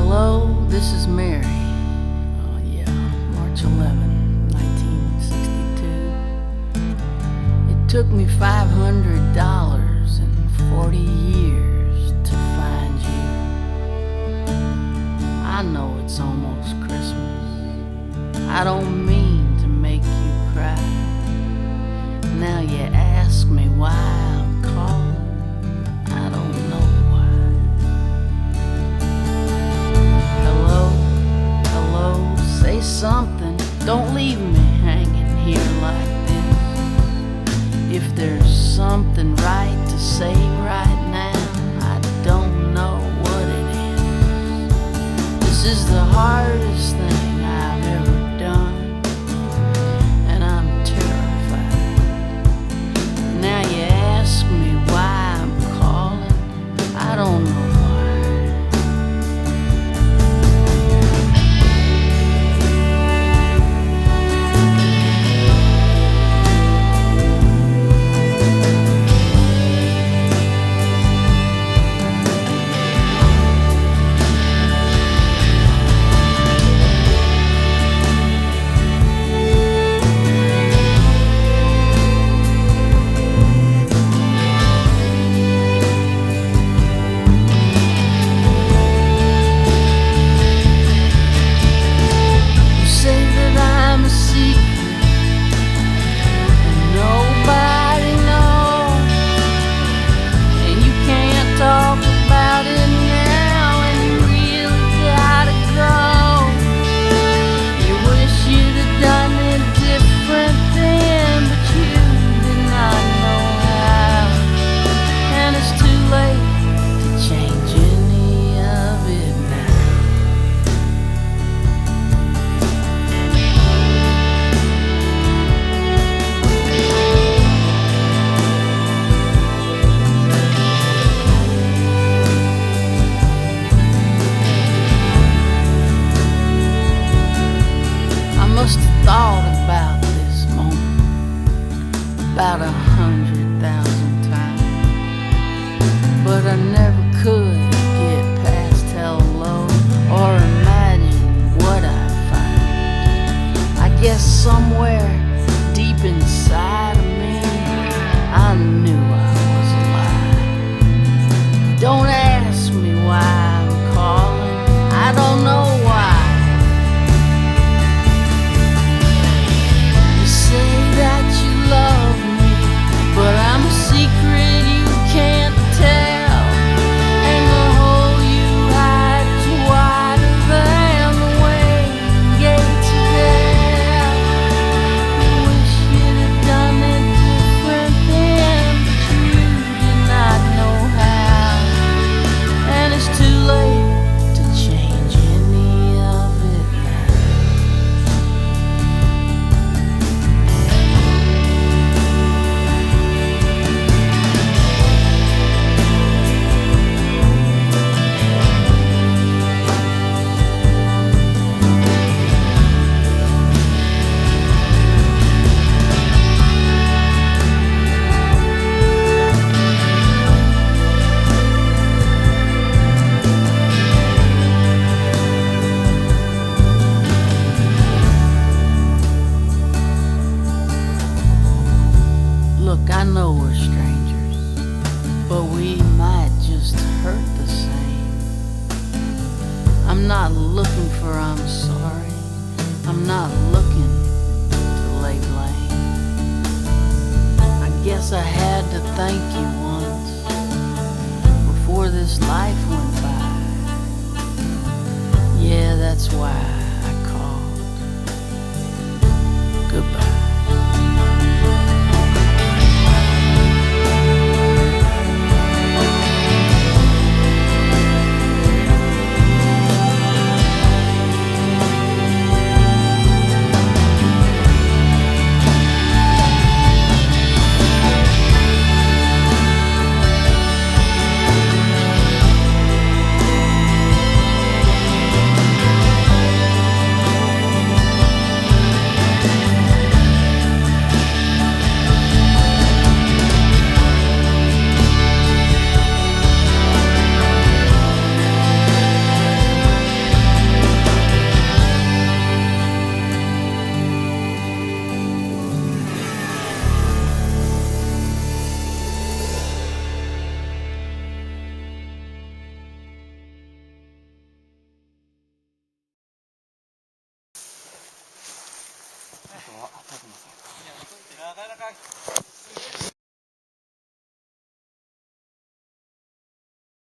Hello, this is Mary. Oh yeah, March 11, 1962. It took me $500 and 40 years to find you. I know it's almost Christmas. I don't mean to make you cry. Now you ask me why I'm calling. I don't know why. Hello, say something. Don't leave me hanging here like this. If there's something right to say right now, I don't know what it is. This is the hardest thing I've ever done, and I'm terrified. Now you ask me why I'm calling. I don't know why. Must have thought about this moment about 100,000 times, but I never could get past hello or imagine what I'd find. I guess somewhere deep inside of me, I knew I was alive. Don't ask me why I'm calling. I don't know why. That you love me, but I'm a secret you can't tell, and the hole you hide is wider than the way gates of hell. You wish you'd have done it different then, but you did not know how, and it's too late to change any of it now. Look, I know we're strangers, but we might just hurt the same. I'm not looking for I'm sorry. I'm not looking to lay blame. I guess I had to thank you once before this life went by. Yeah, that's why